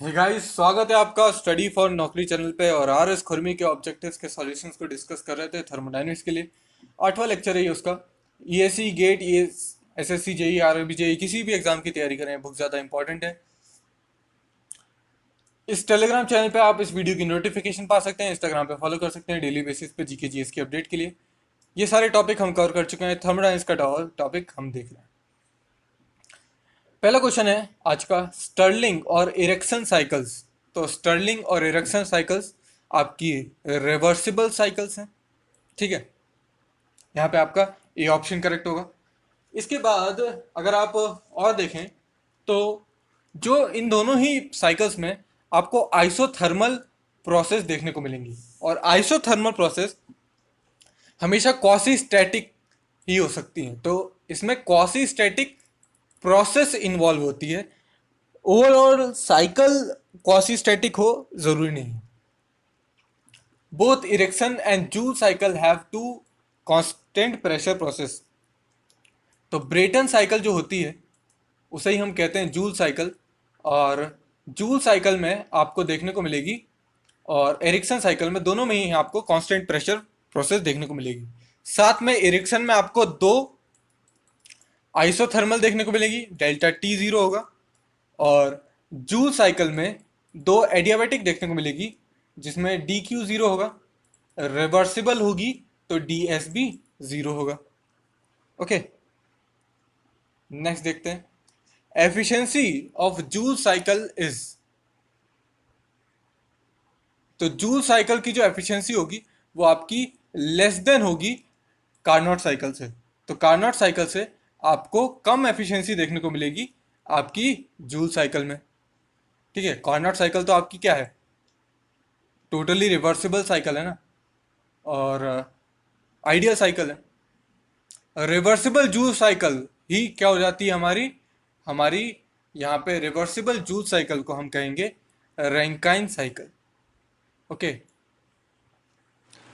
Hey guys, स्वागत है आपका स्टडी फॉर नौकरी चैनल पे। और आर एस खुरमी के ऑब्जेक्टिव्स के सॉल्यूशंस को डिस्कस कर रहे थे थर्मोडायनेमिक्स के लिए। 8वां लेक्चर है ये उसका। ESC GATE SSC JE RRB JE किसी भी एग्जाम की तैयारी करें, बहुत ज़्यादा इंपॉर्टेंट है। इस टेलीग्राम चैनल पे आप इस वीडियो की नोटिफिकेशन पा सकते हैं, इंस्टाग्राम पे फॉलो कर सकते हैं डेली बेसिस पे जीके जीएस की अपडेट के लिए। ये सारे टॉपिक हम कवर कर चुके हैं, थर्मोडायनेमिक्स का टॉपिक हम देख रहे हैं। पहला क्वेश्चन है आज का, स्टर्लिंग और इरेक्शन साइकिल्स। तो स्टर्लिंग और इरेक्शन साइकिल्स आपकी रिवर्सिबल साइकिल्स हैं। ठीक है, यहाँ पे आपका ए ऑप्शन करेक्ट होगा। इसके बाद अगर आप और देखें तो जो इन दोनों ही साइकिल्स में आपको आइसोथर्मल प्रोसेस देखने को मिलेंगी। और आइसोथर्मल प्रोसेस हमेशा क्वासी स्टैटिक ही हो सकती हैं। तो इसमें क्वासी स्टैटिक प्रोसेस इन्वॉल्व होती है। ओवरऑल साइकिल क्वासी स्टैटिक हो जरूरी नहीं। Both Ericsson and Joule cycle have to constant pressure process. तो ब्रेटन साइकिल जो होती है उसे ही हम कहते हैं जूल साइकिल। और जूल साइकिल में आपको देखने को मिलेगी, और एरिक्सन साइकिल में, दोनों में ही आपको कांस्टेंट प्रेशर प्रोसेस देखने को मिलेगी। साथ में इरेक्शन में आपको दो आइसोथर्मल देखने को मिलेगी, डेल्टा टी जीरो होगा। और जूल साइकिल में दो एडियाबैटिक देखने को मिलेगी, जिसमें डी क्यू जीरो होगा। रिवर्सिबल होगी तो डी एस बी जीरो होगा। ओके, नेक्स्ट देखते हैं। Efficiency of joule cycle is. तो जूल साइकिल की जो एफिशिएंसी होगी वो आपकी लेस देन होगी कार्नोट साइकिल से। तो कार्नोट साइकिल से आपको कम एफिशिएंसी देखने को मिलेगी आपकी जूल साइकिल में। ठीक है, कार्नोट साइकिल तो आपकी क्या है, टोटली रिवर्सिबल साइकिल है ना, और आइडियल साइकिल है। रिवर्सिबल जूल साइकिल ही क्या हो जाती है हमारी हमारी यहाँ पे रिवर्सिबल जूल साइकिल को हम कहेंगे रैंकाइन साइकिल। ओके,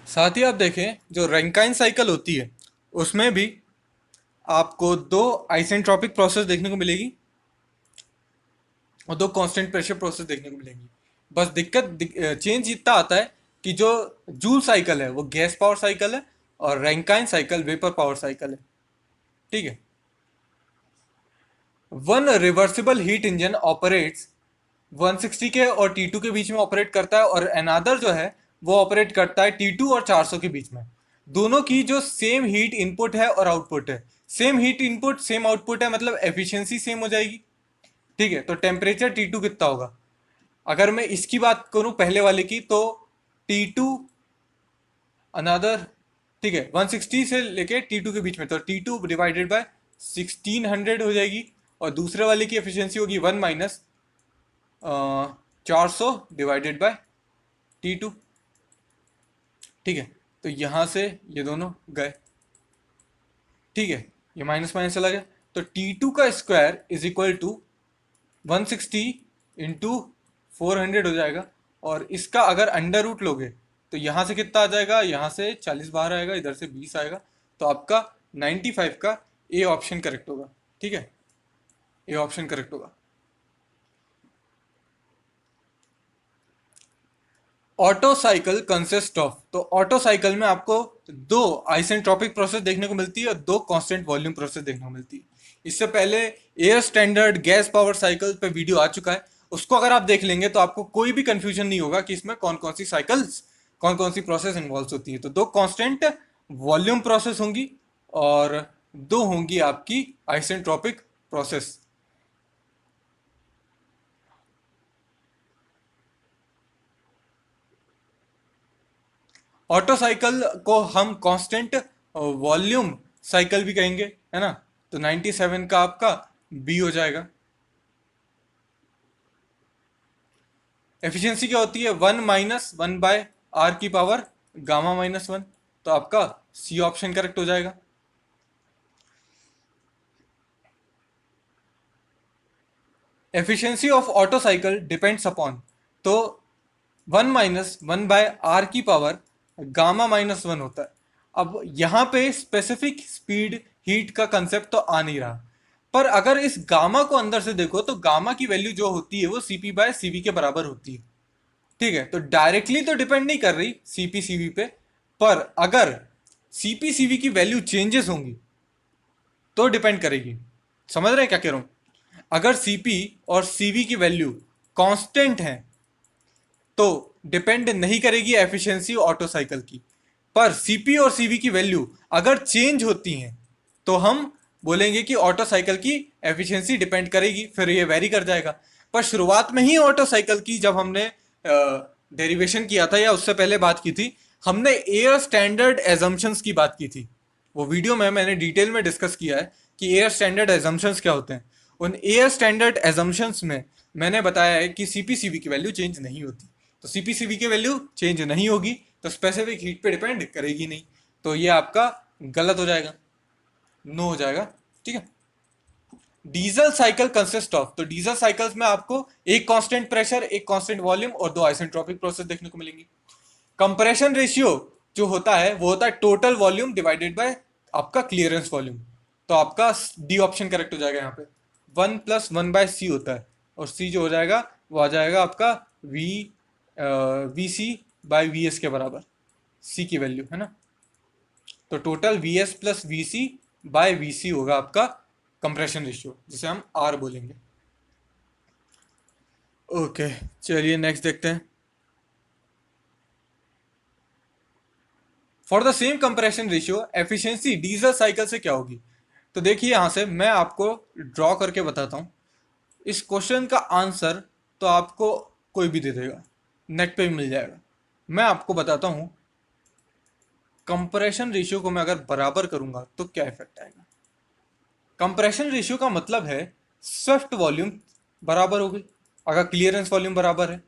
साथ ही आप देखें जो रैंकाइन साइकिल होती है उसमें भी आपको दो आइसेंट्रोपिक प्रोसेस देखने को मिलेगी और दो कांस्टेंट प्रेशर प्रोसेस देखने को मिलेंगी। बस चेंज इतना आता है कि जो जूल साइकिल है वो गैस पावर साइकिल है और Rankine cycle vapour power cycle है। ठीक है, one reversible heat engine operates 160 के और T2 के बीच में ऑपरेट करता है, और अनादर जो है वो ऑपरेट करता है T2 और 400 के बीच में। दोनों की जो सेम हीट इनपुट है और आउटपुट है, same heat input same output है, मतलब एफिशिएंसी सेम हो जाएगी। ठीक है, तो टेम्परेचर T2 कितना होगा? अगर मैं इसकी बात करूं पहले वाले की, तो T2 अनदर, ठीक है, 160 से लेके T2 के बीच में, तो T2 डिवाइडेड बाय 1600 हो जाएगी। और दूसरे वाले की एफिशिएंसी होगी 1 माइनस 400 डिवाइडेड बाय T2। ठीक है, तो यहां से ये दोनों गए। ठीक है, ये माइनस माइनस चला गया, तो T2 का square is equal to 160 into 400 हो जाएगा। और इसका अगर अंडर रूट लोगे तो यहाँ से कितना आ जाएगा, यहाँ से 40 बाहर आएगा, इधर से 20 आएगा। तो आपका 95 का ए ऑप्शन करेक्ट होगा। ठीक है, ए ऑप्शन करेक्ट होगा। Auto cycle consist of. तो ऑटो साइकिल में आपको दो आइसेंट्रोपिक प्रोसेस देखने को मिलती है और दो कांस्टेंट वॉल्यूम प्रोसेस देखने को मिलती है। इससे पहले air standard gas power cycle पे वीडियो आ चुका है, उसको अगर आप देख लेंगे तो आपको कोई भी कंफ्यूजन नहीं होगा कि इसमें कौन कौन सी साइकिल्स, कौन कौन सी प्रोसेस इन्वॉल्व होती है। तो दो कांस्टेंट वॉल्यूम प्रोसेस होंगी और दो होंगी आपकी आइसेंट्रोपिक प्रोसेस। ऑटो साइकिल को हम कांस्टेंट वॉल्यूम साइकिल भी कहेंगे, है ना। तो 97 का आपका बी हो जाएगा। एफिशिएंसी क्या होती है, 1 - 1/r की पावर गामा -1। तो आपका सी ऑप्शन करेक्ट हो जाएगा। Efficiency of auto cycle depends upon. तो 1 - 1/r की पावर गामा -1 होता है। अब यहाँ पे स्पेसिफिक स्पीड हीट का कंसेप्ट तो आ नहीं रहा, पर अगर इस गामा को अंदर से देखो तो गामा की वैल्यू जो होती है वो सीपी बाय सीवी के बराबर होती है। ठीक है, तो डायरेक्टली तो डिपेंड नहीं कर रही सीपी सीवी पे, पर अगर सीपी सीवी की वैल्यू चेंजेस होंगी तो डिपेंड करेगी। समझ रहे हैं क्या कह रहा हूं? अगर सीपी और सीवी की वैल्यू कांस्टेंट है तो डिपेंड नहीं करेगी एफिशिएंसी ऑटो साइकिल की। पर सीपी और सीवी की वैल्यू अगर चेंज होती हैं तो हम बोलेंगे कि ऑटो साइकिल की एफिशिएंसी डिपेंड करेगी, फिर ये वेरी कर जाएगा। पर शुरुआत में ही ऑटो साइकिल की जब हमने डेरिवेशन किया था या उससे पहले बात की थी, हमने एयर स्टैंडर्ड एजम्पशंस की बात की थी। वो वीडियो में मैंने डिटेल में डिस्कस किया है कि एयर स्टैंडर्ड एजम्पशंस क्या होते हैं। उन एयर स्टैंडर्ड एजम्पशंस में मैंने बताया है कि सीपीसीवी की वैल्यू चेंज नहीं होती। तो सीपीसीवी की वैल्यू चेंज नहीं होगी तो स्पेसिफिक हीट पे डिपेंड करेगी नहीं, तो ये आपका गलत हो जाएगा, नो हो जाएगा। ठीक है। डीजल साइकिल कंसिस्ट ऑफ, तो डीजल साइकिल्स में आपको एक कांस्टेंट प्रेशर, एक कांस्टेंट वॉल्यूम और दो आइसेंट्रोपिक प्रोसेस देखने को मिलेंगी। कंप्रेशन रेशियो जो होता है वो होता है टोटल वॉल्यूम डिवाइडेड बाय आपका क्लियरेंस वॉल्यूम। तो आपका डी ऑप्शन करेक्ट हो जाएगा यहाँ पे। 1+1/c होता है और c जो हो जाएगा वो आ जाएगा आपका VC/VS के बराबर, c की वैल्यू है ना। तो टोटल VS+VC/VC होगा आपका कंप्रेशन रेशियो, जिसे हम R बोलेंगे। ओके, चलिए नेक्स्ट देखते हैं। For the same compression ratio efficiency diesel cycle से क्या होगी? तो देखिए यहां से मैं आपको ड्रॉ करके बताता हूं। इस क्वेश्चन का आंसर तो आपको कोई भी दे देगा, नेट पे भी मिल जाएगा। मैं आपको बताता हूं कंप्रेशन रेशियो को मैं अगर बराबर करूंगा तो क्या इफेक्ट आएगा। कंप्रेशन रेशियो का मतलब है स्वेप्ट वॉल्यूम बराबर होगी अगर क्लियरेंस वॉल्यूम बराबर है।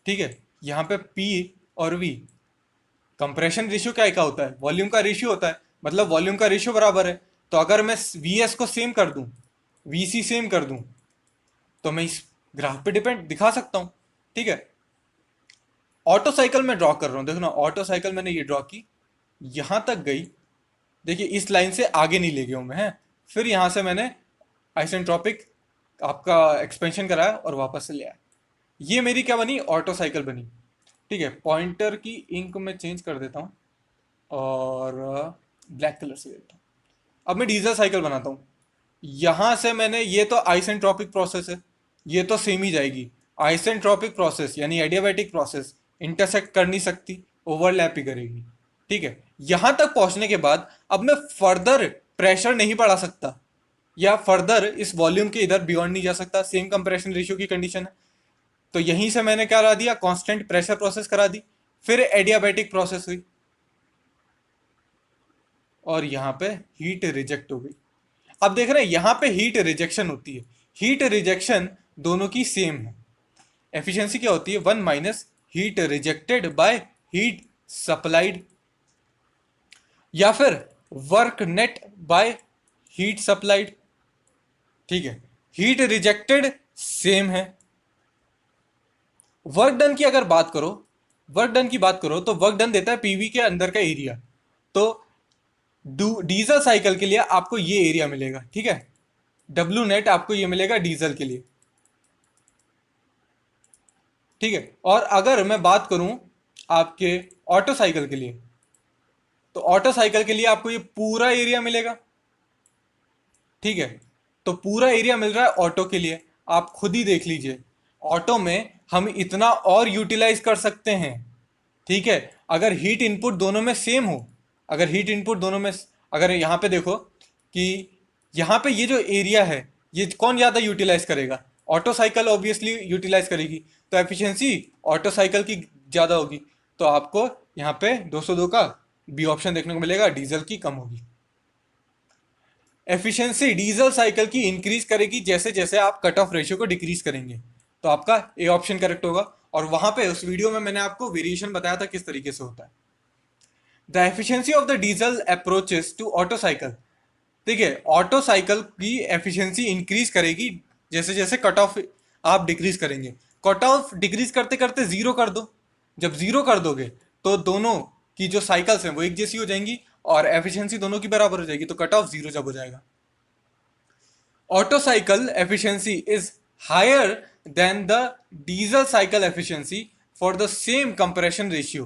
ठीक है, यहाँ पे P और V, कंप्रेशन रेशियो क्या का होता है, वॉल्यूम का रेशियो होता है, मतलब वॉल्यूम का रेशियो बराबर है। तो अगर मैं VS को सेम कर दूं, VC सेम कर दूं, तो मैं इस ग्राफ पे डिपेंड दिखा सकता हूं। ठीक है, ऑटो साइकिल में ड्रॉ कर रहा हूं, देखो ना, ऑटो साइकिल मैंने ये ड्रॉ की, यहां तक गई, देखिए इस लाइन से आगे नहीं ले गया हूं मैं, है। फिर यहां से मैंने आइसेंट्रोपिक आपका एक्सपेंशन कराया और वापस से ले आया। ये मेरी क्या बनी, ऑटो साइकिल बनी। ठीक है, पॉइंटर की इंक में चेंज कर देता हूँ और ब्लैक कलर से देता हूँ। अब मैं डीजल साइकिल बनाता हूँ। यहां से मैंने, ये तो आइसेंट्रोपिक प्रोसेस है, ये तो सेम ही जाएगी। आइसेंट्रोपिक प्रोसेस यानी एडियाबैटिक प्रोसेस इंटरसेक्ट कर नहीं सकती, ओवरलैप ही करेगी। ठीक है, यहां तक पहुंचने के बाद अब मैं फर्दर प्रेशर नहीं बढ़ा सकता या फर्दर इस वॉल्यूम के इधर बियॉन्ड नहीं जा सकता, सेम कंप्रेशन रेशियो की कंडीशन है। तो यहीं से मैंने क्या करा दिया, कांस्टेंट प्रेशर प्रोसेस करा दी, फिर एडियाबैटिक प्रोसेस हुई और यहां पे हीट रिजेक्ट हो गई। अब देख रहे हैं यहां पे हीट रिजेक्शन होती है, हीट रिजेक्शन दोनों की सेम है। एफिशिएंसी क्या होती है, 1 minus heat rejected by heat supplied, या फिर work net by heat supplied. ठीक है, हीट रिजेक्टेड सेम है। वर्क डन की अगर बात करो, वर्क डन की बात करो तो वर्क डन देता है पीवी के अंदर का एरिया। तो डीजल साइकिल के लिए आपको ये एरिया मिलेगा। ठीक है, डब्ल्यू नेट आपको ये मिलेगा डीजल के लिए। ठीक है, और अगर मैं बात करूं आपके ऑटो साइकिल के लिए, तो ऑटो साइकिल के लिए आपको ये पूरा एरिया मिलेगा। ठीक है, तो पूरा एरिया मिल रहा है ऑटो के लिए, आप खुद ही देख लीजिए। ऑटो में हम इतना और यूटिलाइज कर सकते हैं। ठीक है, अगर हीट इनपुट दोनों में सेम हो, अगर हीट इनपुट दोनों में, अगर यहाँ पे देखो कि यहाँ पे ये जो एरिया है ये कौन ज़्यादा यूटिलाइज करेगा, ऑटो साइकिल ऑब्वियसली यूटिलाइज करेगी, तो एफिशिएंसी ऑटो साइकिल की ज़्यादा होगी। तो आपको यहाँ पे 202 का बी ऑप्शन देखने को मिलेगा, डीजल की कम होगी। एफिशिएंसी डीजल साइकिल की इंक्रीज करेगी जैसे जैसे आप कट ऑफ रेशियो को डिक्रीज करेंगे, तो आपका ए ऑप्शन करेक्ट होगा। और वहां पे उस वीडियो में मैंने आपको वेरिएशन बताया था किस तरीके से होता है। The efficiency of the diesel approaches to Otto cycle, ठीक है, ऑटो साइकिल की एफिशिएंसी इंक्रीज करेगी जैसे जैसे कट ऑफ आप डिक्रीज करेंगे। कट ऑफ डिक्रीज करते करते जीरो कर दो, जब जीरो कर दोगे तो दोनों की जो साइकिल्स हैं वो एक जैसी हो जाएंगी और एफिशिएंसी दोनों की बराबर हो जाएगी, तो कट ऑफ जीरो जब हो जाएगा। Otto cycle efficiency is higher than the diesel cycle efficiency for the same compression ratio.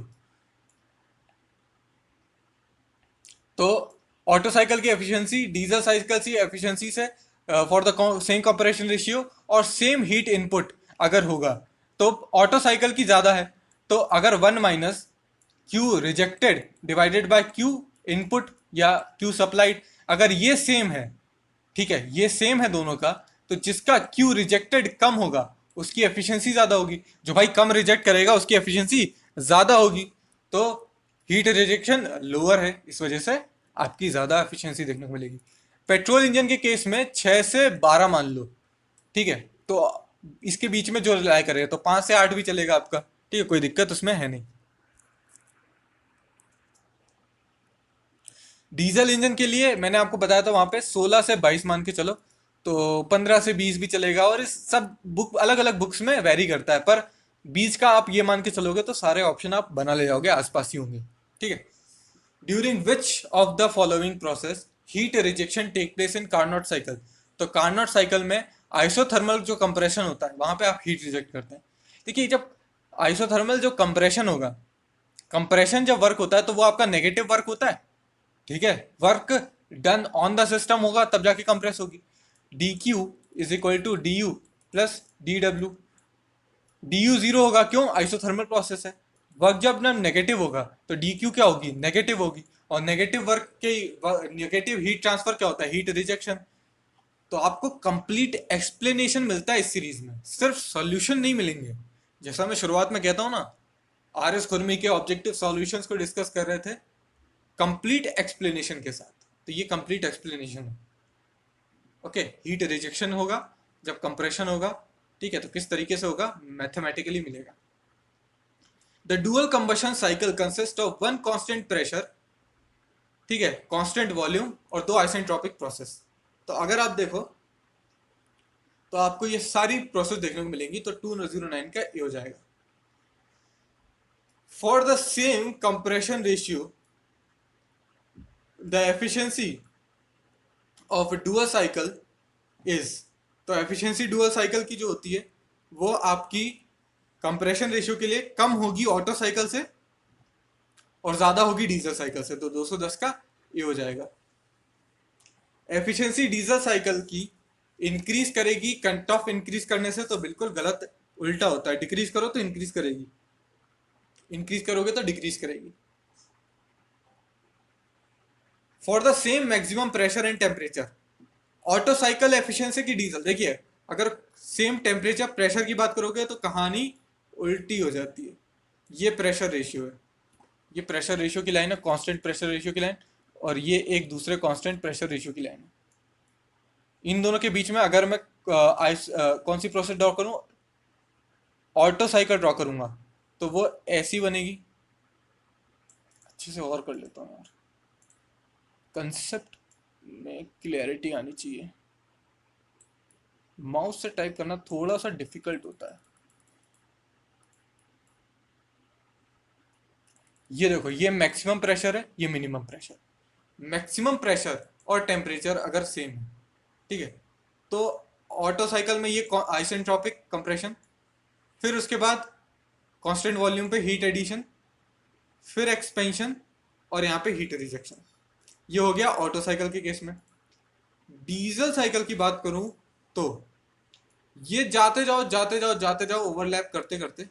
तो ऑटो साइकिल की एफिशिएंसी डीजल साइकिल की एफिशिएंसी से for the same compression ratio और सेम हीट इनपुट अगर होगा तो ऑटो साइकिल की ज़्यादा है। तो अगर 1 minus Q rejected divided by Q input या क्यू सप्लाइड अगर ये सेम है, ठीक है, ये सेम है दोनों का, तो जिसका क्यू रिजेक्टेड कम होगा उसकी एफिशिएंसी ज़्यादा होगी। जो भाई कम रिजेक्ट करेगा उसकी एफिशिएंसी ज़्यादा होगी। तो हीट रिजेक्शन लोअर है, इस वजह से आपकी ज़्यादा एफिशिएंसी देखने को मिलेगी। पेट्रोल इंजन के केस में 6 से 12 मान लो, ठीक है, तो इसके बीच में जो रिलाय करेगा तो 5 से 8 भी चलेगा आपका, ठीक है, कोई दिक्कत उसमें है नहीं। डीजल इंजन के लिए मैंने आपको बताया था वहां पे 16 से 22 मान के चलो, तो 15 से 20 भी चलेगा, और इस सब बुक अलग अलग बुक्स में वेरी करता है, पर 20 का आप ये मान के चलोगे तो सारे ऑप्शन आप बना ले जाओगे, आसपास ही होंगे, ठीक है। During which of the following process heat rejection take place in Carnot cycle. तो कार्नोट साइकिल में आइसोथर्मल जो कंप्रेशन होता है वहां पे आप हीट रिजेक्ट करते हैं। देखिए, जब आइसोथर्मल जो कंप्रेशन होगा, कंप्रेशन जब वर्क होता है तो वो आपका नेगेटिव वर्क होता है, ठीक है, work done on the system होगा तब जाके कंप्रेस होगी। D Q is equal to d U plus d W. D U zero होगा, क्यों, आइसोथर्मल प्रोसेस है। वर्क जब ना नेगेटिव होगा तो डी क्यू क्या होगी, नेगेटिव होगी, और नेगेटिव वर्क के नेगेटिव हीट ट्रांसफर क्या होता है, हीट रिजेक्शन। तो आपको कंप्लीट एक्सप्लेनेशन मिलता है इस सीरीज में, सिर्फ सॉल्यूशन नहीं मिलेंगे। जैसा मैं शुरुआत में कहता हूँ ना, आर एस खुरमी के ऑब्जेक्टिव सॉल्यूशंस को डिस्कस कर रहे थे कंप्लीट एक्सप्लेनेशन के साथ, तो ये कंप्लीट एक्सप्लेनेशन है। ओके, हीट रिजेक्शन होगा जब कंप्रेशन होगा, ठीक है, तो किस तरीके से होगा, मैथमेटिकली मिलेगा। The dual combustion cycle consist of one constant pressure, ठीक है, कांस्टेंट वॉल्यूम और दो आइसेंट्रोपिक प्रोसेस। तो अगर आप देखो तो आपको ये सारी प्रोसेस देखने को मिलेंगी, तो 2009 का ये हो जाएगा। For the same compression ratio the efficiency of dual cycle is. तो एफिशिएंसी डुअल साइकिल की जो होती है वो आपकी कंप्रेशन रेशियो के लिए कम होगी ऑटो साइकिल से और ज्यादा होगी डीजल साइकिल से, तो 210 का ये हो जाएगा। एफिशिएंसी डीजल साइकिल की इंक्रीज करेगी कट ऑफ इंक्रीज करने से, तो बिल्कुल गलत, उल्टा होता है, डिक्रीज करो तो इंक्रीज करेगी, इंक्रीज करोगे तो डिक्रीज करेगी। For the same maximum pressure and temperature, auto cycle efficiency की डीजल, देखिए अगर सेम टेम्परेचर प्रेशर की बात करोगे तो कहानी उल्टी हो जाती है। ये प्रेशर रेशियो है, ये प्रेशर रेशियो की लाइन है, कांस्टेंट प्रेशर रेशियो की लाइन, और ये एक दूसरे कांस्टेंट प्रेशर रेशियो की लाइन है। इन दोनों के बीच में अगर मैं कौन सी प्रोसेस ड्रॉ करूं, ऑटो साइकिल ड्रॉ करूंगा, तो वो ऐसी बनेगी। अच्छे से और कर लेता हूँ यार, कंसेप्ट में क्लियरिटी आनी चाहिए, माउस से टाइप करना थोड़ा सा डिफिकल्ट होता है। ये देखो, ये मैक्सिमम प्रेशर है, ये मिनिमम प्रेशर। मैक्सिमम प्रेशर और टेम्परेचर अगर सेम है, ठीक है, तो ऑटो साइकिल में ये आइसेंट्रोपिक कंप्रेशन, फिर उसके बाद कांस्टेंट वॉल्यूम पे हीट एडिशन, फिर एक्सपेंशन, और यहाँ पे हीट रिजेक्शन। ये हो गया ऑटो साइकिल के केस में। डीजल साइकिल की बात करूं तो ये जाते जाओ जाते जाओ जाते जाओ ओवरलैप करते करते,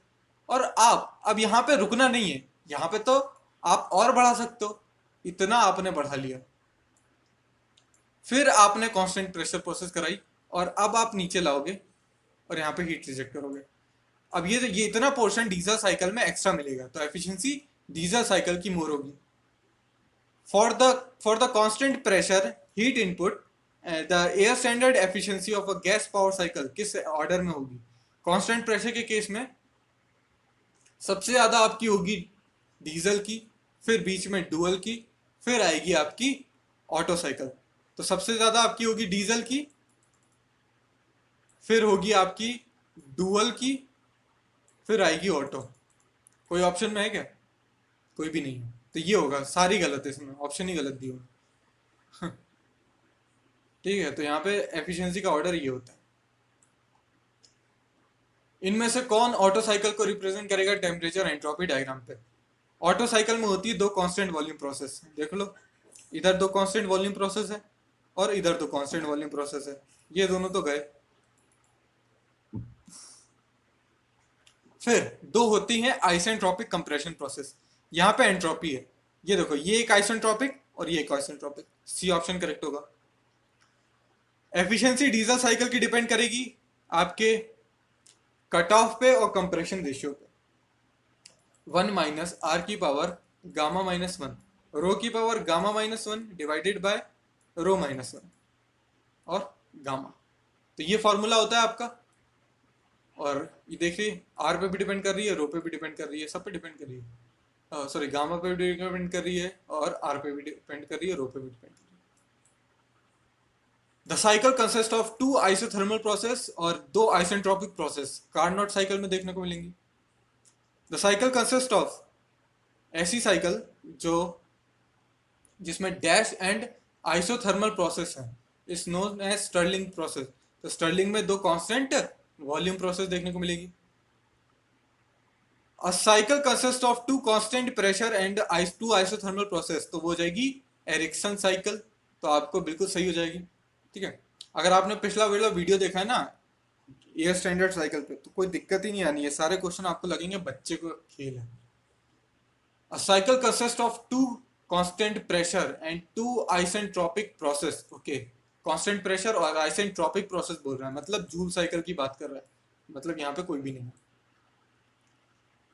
और आप अब यहाँ पे रुकना नहीं है, यहाँ पे तो आप और बढ़ा सकते हो, इतना आपने बढ़ा लिया, फिर आपने कांस्टेंट प्रेशर प्रोसेस कराई, और अब आप नीचे लाओगे और यहाँ पे हीट रिजेक्ट करोगे। अब ये इतना पोर्शन डीजल साइकिल में एक्स्ट्रा मिलेगा, तो एफिशिएंसी डीजल साइकिल की मोर होगी। For the constant pressure heat input, the air standard efficiency of a gas power cycle किस ऑर्डर में होगी, कांस्टेंट प्रेशर के केस में सबसे ज्यादा आपकी होगी डीजल की, फिर बीच में डुअल की, फिर आएगी आपकी ऑटो साइकिल। तो सबसे ज्यादा आपकी होगी डीजल की, फिर होगी आपकी डुअल की, फिर आएगी ऑटो। कोई ऑप्शन में है क्या, कोई भी नहीं है, तो ये होगा, सारी गलत है इसमें, ऑप्शन ही गलत दी होगी। ठीक है, तो यहाँ पे एफिशिएंसी का ऑर्डर ये होता है। इनमें से कौन ऑटो साइकिल को रिप्रेजेंट करेगा टेम्परेचर एंट्रोपी डायग्राम पे? ऑटो साइकिल में होती है दो कांस्टेंट वॉल्यूम प्रोसेस, देख लो, इधर दो कांस्टेंट वॉल्यूम प्रोसेस है और इधर दो कांस्टेंट वॉल्यूम प्रोसेस है, ये दोनों तो गए। फिर दो होती हैं आइसेंट्रोपिक कंप्रेशन प्रोसेस, यहाँ पे एंट्रोपी है, ये देखो, ये एक आइसेंट्रोपिक और ये एक आइसेंट्रोपिक, सी ऑप्शन करेक्ट होगा। एफिशिएंसी डीजल साइकिल की डिपेंड करेगी आपके कट ऑफ पे और कंप्रेशन रेशियो पे। 1 - r⁻ गामा -1 रो की पावर गामा -1 डिवाइडेड बाय रो -1 और गामा, तो ये फॉर्मूला होता है आपका। और ये देखिए, आर पे भी डिपेंड कर रही है, रो पे भी डिपेंड कर रही है, सब पे डिपेंड कर रही है, सॉरी गामा पे भी डिपेंड कर रही है और आर पे भी डिपेंड कर रही है, रो पे भी डिपेंड कर रही है। The cycle consist of two isothermal process और दो आइसेंट्रोपिक प्रोसेस कार्नोट साइकिल में देखने को मिलेंगी। द साइकिल कंसिस्ट ऑफ, ऐसी साइकिल जो जिसमें डैश एंड आइसोथर्मल प्रोसेस है is known as Stirling process. तो स्टर्लिंग में दो कांस्टेंट वॉल्यूम प्रोसेस देखने को मिलेगी। A cycle consist of two constant pressure and two isothermal process, तो वो हो जाएगी एरिक्सन साइकिल, तो आपको बिल्कुल सही हो जाएगी। ठीक है, अगर आपने पिछला वीडियो देखा है ना एयर स्टैंडर्ड साइकिल पे, तो कोई दिक्कत ही नहीं आनी है, सारे क्वेश्चन आपको लगेंगे बच्चे को खेल है। A cycle consists of two constant pressure and two isentropic process. Okay, constant pressure और isentropic process बोल रहा है, मतलब जूल साइकिल की बात कर रहा है, मतलब यहाँ पे कोई भी नहीं है।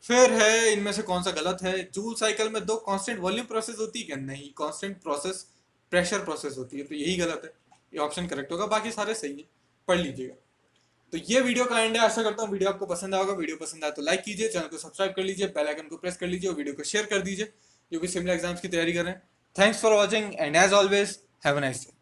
फिर है इनमें से कौन सा गलत है? जूल साइकिल में दो कांस्टेंट वॉल्यूम प्रोसेस होती है क्या? नहीं, कांस्टेंट प्रोसेस प्रेशर प्रोसेस होती है, तो यही गलत है, ये ऑप्शन करेक्ट होगा, बाकी सारे सही है, पढ़ लीजिएगा। तो ये वीडियो का एंड है, आशा करता हूँ वीडियो आपको पसंद आएगा। वीडियो पसंद आए तो लाइक कीजिए, चैनल को सब्सक्राइब कर लीजिए, बेल आइकन को प्रेस कर लीजिए और वीडियो को शेयर कर दीजिए जो भी सिमिलर एग्जाम्स की तैयारी कर रहे हैं। Thanks for watching and as always have a nice day.